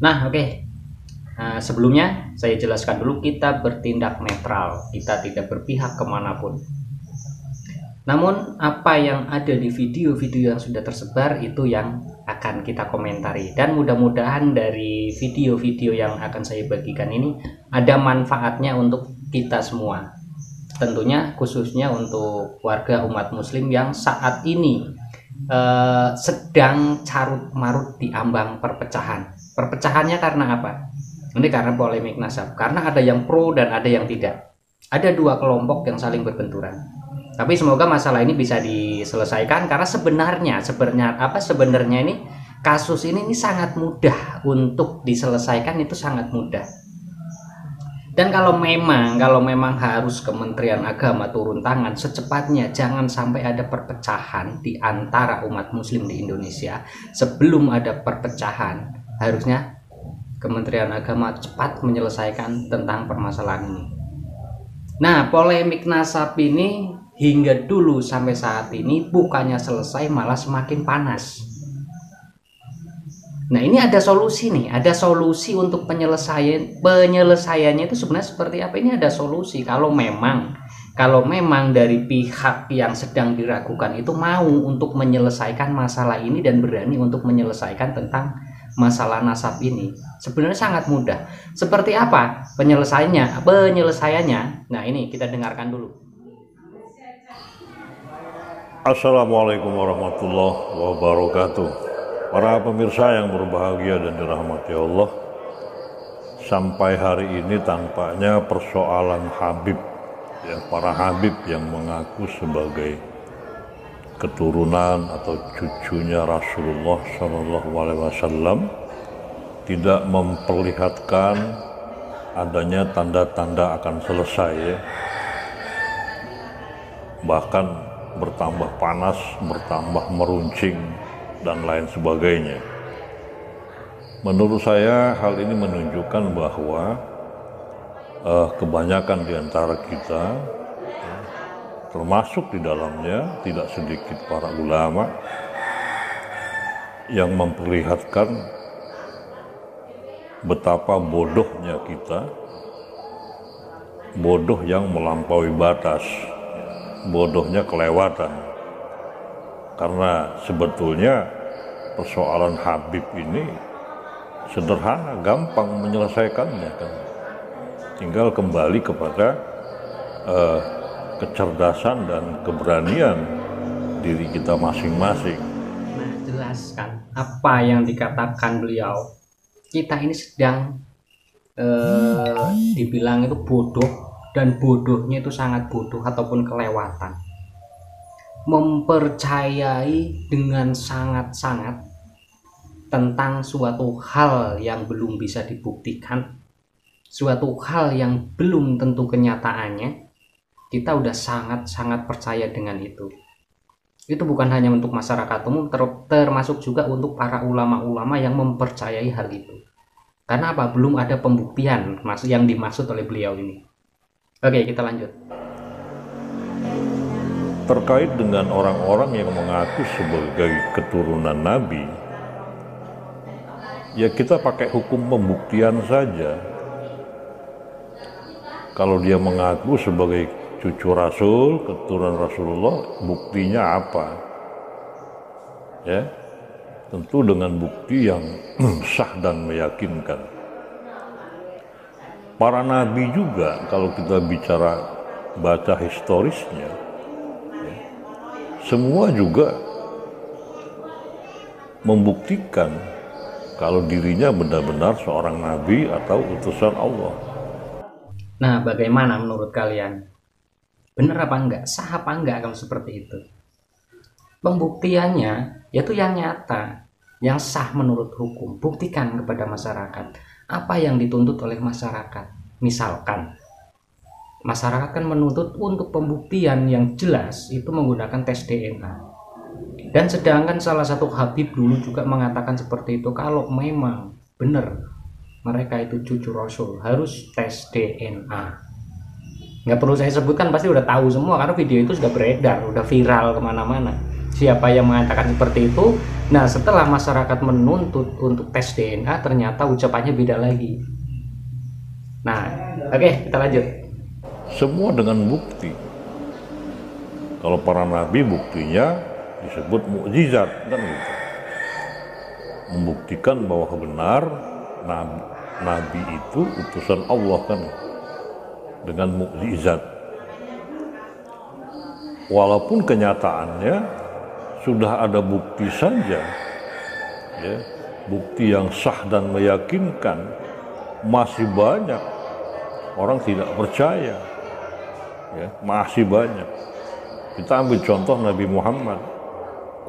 Nah, oke. Sebelumnya saya jelaskan dulu, kita bertindak netral, kita tidak berpihak kemanapun. Namun apa yang ada di video-video yang sudah tersebar itu yang akan kita komentari, dan mudah-mudahan dari video-video yang akan saya bagikan ini ada manfaatnya untuk kita semua, tentunya khususnya untuk warga umat muslim yang saat ini sedang carut marut di ambang perpecahan. Perpecahannya karena apa? Ini karena polemik nasab, karena ada yang pro dan ada yang tidak. Ada dua kelompok yang saling berbenturan. Tapi semoga masalah ini bisa diselesaikan, karena sebenarnya ini kasus ini sangat mudah untuk diselesaikan, itu sangat mudah. Dan kalau memang harus Kementerian Agama turun tangan secepatnya, jangan sampai ada perpecahan di antara umat muslim di Indonesia. Sebelum ada perpecahan, harusnya Kementerian Agama cepat menyelesaikan tentang permasalahan ini. Nah, polemik nasab ini hingga dulu sampai saat ini bukannya selesai, malah semakin panas. Nah, ini ada solusi nih, ada solusi untuk penyelesaiannya itu sebenarnya seperti apa? Ini ada solusi kalau memang dari pihak yang sedang diragukan itu mau untuk menyelesaikan masalah ini dan berani untuk menyelesaikan tentang masalah nasab ini. Sebenarnya sangat mudah. Seperti apa penyelesaiannya? Nah, ini kita dengarkan dulu. Assalamualaikum warahmatullahi wabarakatuh. Para pemirsa yang berbahagia dan dirahmati Allah, sampai hari ini tampaknya persoalan Habib, para Habib yang mengaku sebagai keturunan atau cucunya Rasulullah SAW tidak memperlihatkan adanya tanda-tanda akan selesai, bahkan bertambah panas, bertambah meruncing, dan lain sebagainya. Menurut saya hal ini menunjukkan bahwa kebanyakan di antara kita, termasuk di dalamnya tidak sedikit para ulama, yang memperlihatkan betapa bodohnya kita, bodoh yang melampaui batas, bodohnya kelewatan. Karena sebetulnya persoalan Habib ini sederhana, gampang menyelesaikannya kan. Tinggal kembali kepada kecerdasan dan keberanian diri kita masing-masing. Nah, jelaskan apa yang dikatakan beliau. Kita ini sedang dibilang itu bodoh, dan bodohnya itu sangat bodoh ataupun kelewatan. Mempercayai dengan sangat-sangat tentang suatu hal yang belum bisa dibuktikan, suatu hal yang belum tentu kenyataannya, kita udah sangat-sangat percaya dengan itu. Itu bukan hanya untuk masyarakat umum, termasuk juga untuk para ulama-ulama yang mempercayai hal itu. Karena apa? Belum ada pembuktian yang dimaksud oleh beliau ini. Oke, kita lanjut. Terkait dengan orang-orang yang mengaku sebagai keturunan Nabi, ya kita pakai hukum pembuktian saja. Kalau dia mengaku sebagai cucu Rasul, keturunan Rasulullah, buktinya apa? Ya, tentu dengan bukti yang sah dan meyakinkan. Para nabi juga, kalau kita bicara baca historisnya, semua juga membuktikan kalau dirinya benar-benar seorang nabi atau utusan Allah. Nah, bagaimana menurut kalian? Benar apa enggak? Sah apa enggak kalau seperti itu? Pembuktiannya yaitu yang nyata, yang sah menurut hukum. Buktikan kepada masyarakat apa yang dituntut oleh masyarakat. Misalkan masyarakat kan menuntut untuk pembuktian yang jelas itu menggunakan tes DNA. Dan sedangkan salah satu Habib dulu juga mengatakan seperti itu, kalau memang benar mereka itu cucu Rasul harus tes DNA. Nggak perlu saya sebutkan, pasti udah tahu semua karena video itu sudah beredar, udah viral kemana-mana. siapa yang mengatakan seperti itu. Nah, setelah masyarakat menuntut untuk tes DNA, ternyata ucapannya beda lagi. Nah, oke, kita lanjut. Semua dengan bukti. Kalau para nabi buktinya disebut mukjizat, kan gitu. Membuktikan bahwa benar nabi itu utusan Allah, kan, dengan mukjizat. Walaupun kenyataannya sudah ada bukti saja, ya, bukti yang sah dan meyakinkan, masih banyak orang tidak percaya, ya, masih banyak. Kita ambil contoh Nabi Muhammad,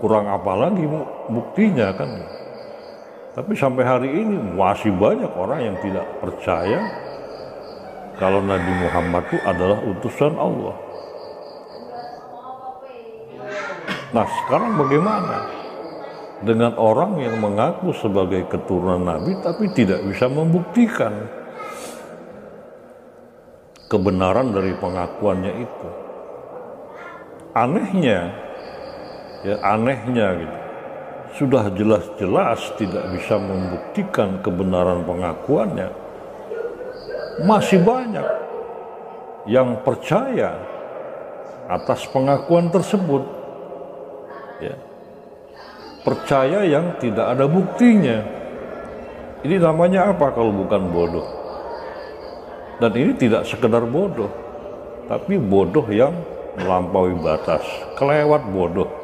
kurang apa lagi buktinya, kan. Tapi sampai hari ini masih banyak orang yang tidak percaya kalau Nabi Muhammad itu adalah utusan Allah. Nah, sekarang bagaimana dengan orang yang mengaku sebagai keturunan Nabi tapi tidak bisa membuktikan kebenaran dari pengakuannya itu? Anehnya, ya, anehnya gitu. Sudah jelas-jelas tidak bisa membuktikan kebenaran pengakuannya, masih banyak yang percaya atas pengakuan tersebut. Ya. Percaya yang tidak ada buktinya. Ini namanya apa kalau bukan bodoh? Dan ini tidak sekedar bodoh, tapi bodoh yang melampaui batas, kelewat bodoh.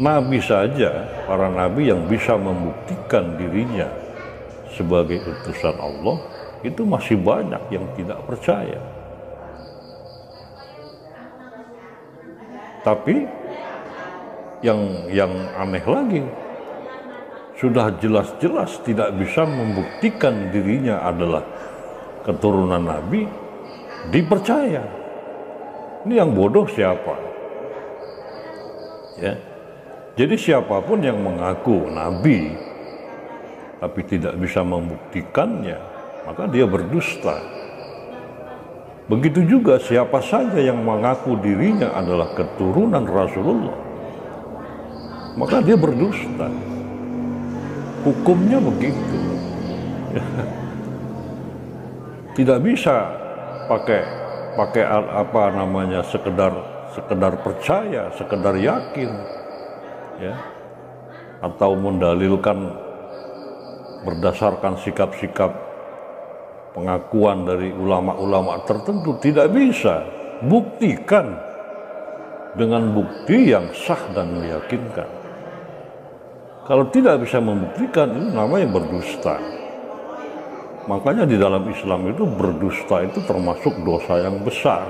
Nabi saja, para nabi yang bisa membuktikan dirinya sebagai utusan Allah, itu masih banyak yang tidak percaya. Tapi yang aneh lagi, sudah jelas-jelas tidak bisa membuktikan dirinya adalah keturunan Nabi, dipercaya. Ini yang bodoh siapa? Ya. Jadi siapapun yang mengaku Nabi tapi tidak bisa membuktikannya, maka dia berdusta. Begitu juga siapa saja yang mengaku dirinya adalah keturunan Rasulullah, maka dia berdusta. Hukumnya begitu. Tidak bisa pakai apa namanya sekedar percaya, sekedar yakin, ya, atau mendalilkan berdasarkan sikap-sikap pengakuan dari ulama-ulama tertentu. Tidak bisa. Buktikan dengan bukti yang sah dan meyakinkan. Kalau tidak bisa membuktikan, itu namanya berdusta. Makanya di dalam Islam itu berdusta itu termasuk dosa yang besar,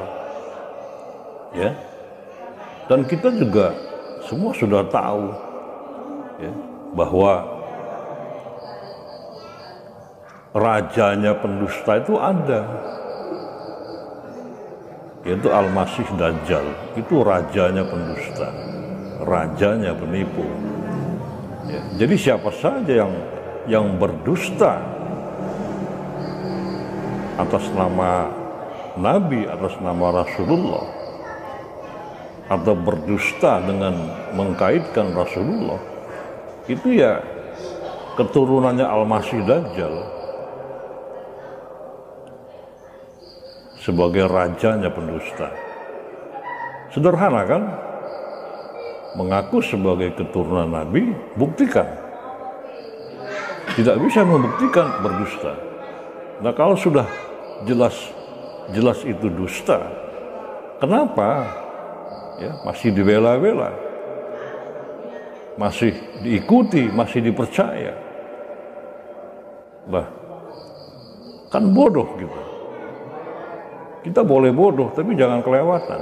ya. Dan kita juga semua sudah tahu, ya, bahwa rajanya pendusta itu ada, yaitu Al-Masih Dajjal. Itu rajanya pendusta, rajanya penipu, ya. Jadi siapa saja yang berdusta atas nama Nabi, atas nama Rasulullah, atau berdusta dengan mengkaitkan Rasulullah, itu ya keturunannya Al-Masih Dajjal sebagai rajanya pendusta. Sederhana kan? Mengaku sebagai keturunan Nabi, buktikan. Tidak bisa membuktikan, berdusta. Nah, kalau sudah jelas itu dusta, kenapa ya masih dibela-bela, masih diikuti, masih dipercaya? Lah, kan bodoh gitu. Kita boleh bodoh, tapi jangan kelewatan.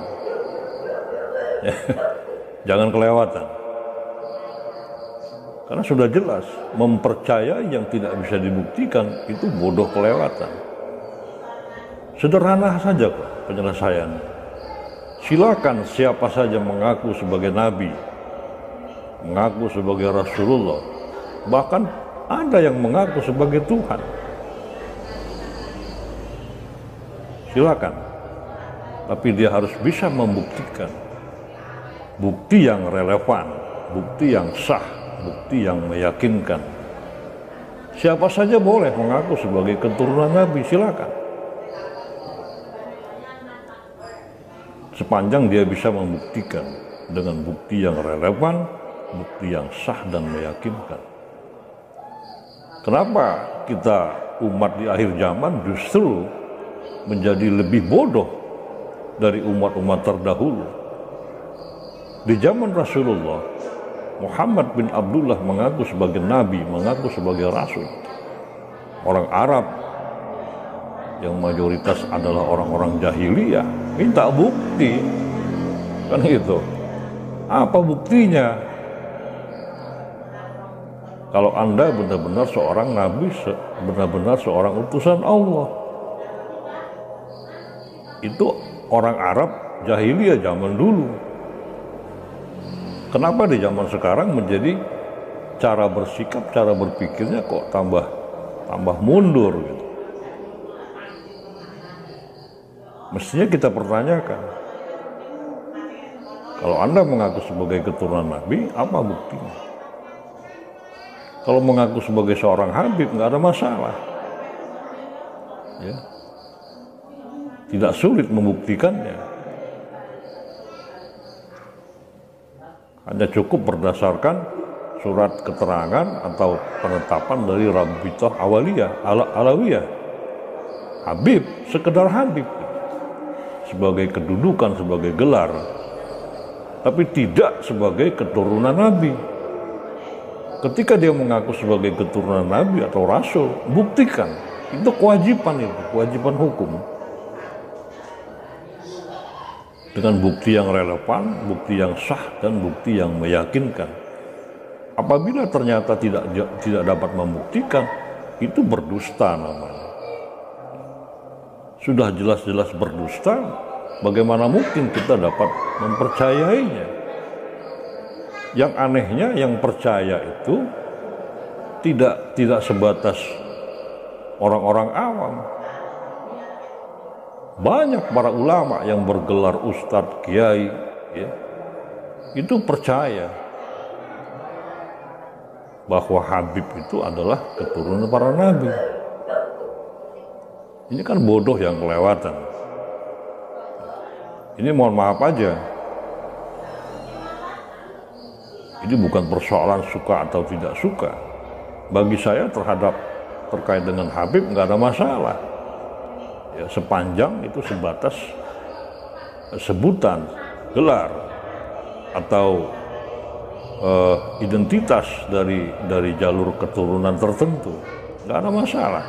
Ya, jangan kelewatan. Karena sudah jelas, mempercayai yang tidak bisa dibuktikan itu bodoh kelewatan. Sederhana saja kok penyelesaian. Silakan siapa saja mengaku sebagai Nabi, mengaku sebagai Rasulullah, bahkan ada yang mengaku sebagai Tuhan. Silakan. tapi dia harus bisa membuktikan bukti yang relevan, bukti yang sah, bukti yang meyakinkan. Siapa saja boleh mengaku sebagai keturunan Nabi, silakan. Sepanjang dia bisa membuktikan dengan bukti yang relevan, bukti yang sah dan meyakinkan. Kenapa kita umat di akhir zaman justru menjadi lebih bodoh dari umat-umat terdahulu? Di zaman Rasulullah, Muhammad bin Abdullah mengaku sebagai nabi, mengaku sebagai rasul. Orang Arab yang mayoritas adalah orang-orang jahiliyah minta bukti, kan gitu. Apa buktinya? Kalau Anda benar-benar seorang nabi, benar-benar seorang utusan Allah. Itu orang Arab jahiliyah zaman dulu. Kenapa di zaman sekarang menjadi cara bersikap, cara berpikirnya kok tambah mundur gitu? Mestinya kita pertanyakan, kalau Anda mengaku sebagai keturunan Nabi, apa buktinya? Kalau mengaku sebagai seorang Habib, nggak ada masalah. Ya. Tidak sulit membuktikannya. Hanya cukup berdasarkan surat keterangan atau penetapan dari Rabitah Alawiyah. Habib, sekedar Habib. Sebagai kedudukan, sebagai gelar. Tapi tidak sebagai keturunan Nabi. Ketika dia mengaku sebagai keturunan Nabi atau Rasul, buktikan. Itu kewajiban hukum. Dengan bukti yang relevan, bukti yang sah, dan bukti yang meyakinkan. Apabila ternyata tidak dapat membuktikan, itu berdusta namanya. Sudah jelas-jelas berdusta, bagaimana mungkin kita dapat mempercayainya? Yang anehnya, yang percaya itu tidak sebatas orang-orang awam. Banyak para ulama yang bergelar ustadz, kiai, ya, itu percaya bahwa Habib itu adalah keturunan para nabi. Ini kan bodoh yang kelewatan. Ini mohon maaf aja. Ini bukan persoalan suka atau tidak suka. Bagi saya terkait dengan Habib nggak ada masalah. Ya, sepanjang itu sebatas sebutan, gelar, atau identitas dari jalur keturunan tertentu, nggak ada masalah.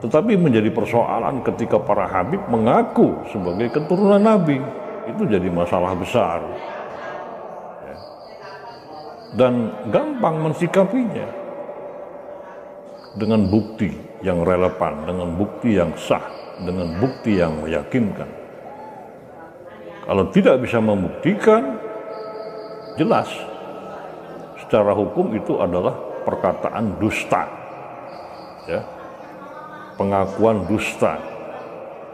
Tetapi menjadi persoalan ketika para Habib mengaku sebagai keturunan Nabi, itu jadi masalah besar. Ya. Dan gampang mensikapinya dengan bukti yang relevan, dengan bukti yang sah, dengan bukti yang meyakinkan. Kalau tidak bisa membuktikan, jelas secara hukum itu adalah perkataan dusta, ya, pengakuan dusta.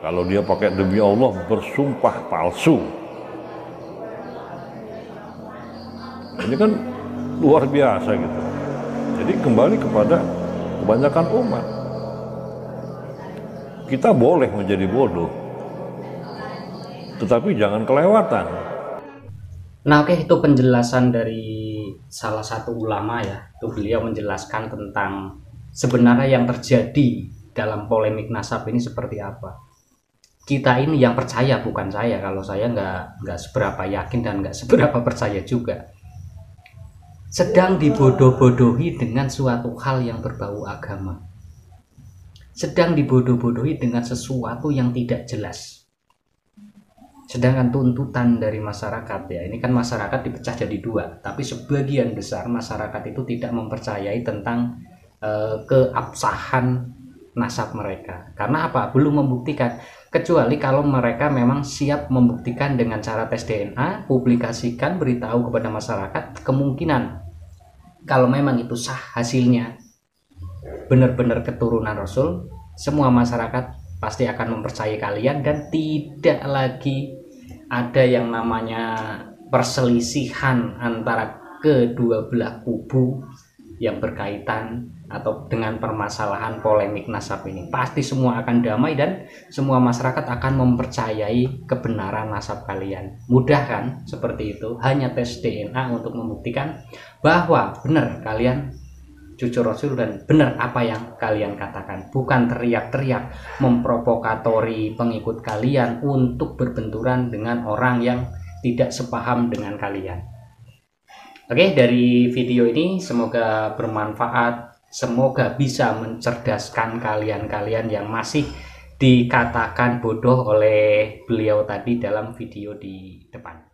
Kalau dia pakai demi Allah bersumpah palsu, ini kan luar biasa gitu. Jadi kembali kepada kebanyakan umat, kita boleh menjadi bodoh, tetapi jangan kelewatan. Nah, oke, itu penjelasan dari salah satu ulama ya. Itu beliau menjelaskan tentang sebenarnya yang terjadi dalam polemik nasab ini seperti apa. Kita ini yang percaya, bukan saya. Kalau saya nggak seberapa yakin dan nggak seberapa percaya juga. Sedang dibodoh-bodohi dengan suatu hal yang berbau agama. Sedang dibodoh-bodohi dengan sesuatu yang tidak jelas. Sedangkan tuntutan dari masyarakat, ya, ini kan masyarakat dipecah jadi dua, tapi sebagian besar masyarakat itu tidak mempercayai tentang keabsahan nasab mereka. Karena apa? Belum membuktikan. Kecuali kalau mereka memang siap membuktikan dengan cara tes DNA, publikasikan, beritahu kepada masyarakat, kemungkinan kalau memang itu sah hasilnya, benar-benar keturunan Rasul, semua masyarakat pasti akan mempercayai kalian, dan tidak lagi ada yang namanya perselisihan antara kedua belah kubu yang berkaitan atau dengan permasalahan polemik nasab ini. Pasti semua akan damai dan semua masyarakat akan mempercayai kebenaran nasab kalian. Mudah kan seperti itu, hanya tes DNA untuk membuktikan bahwa benar kalian cucu Rasul dan benar apa yang kalian katakan, bukan teriak-teriak memprovokatori pengikut kalian untuk berbenturan dengan orang yang tidak sepaham dengan kalian. Oke, dari video ini semoga bermanfaat, semoga bisa mencerdaskan kalian-kalian yang masih dikatakan bodoh oleh beliau tadi dalam video di depan.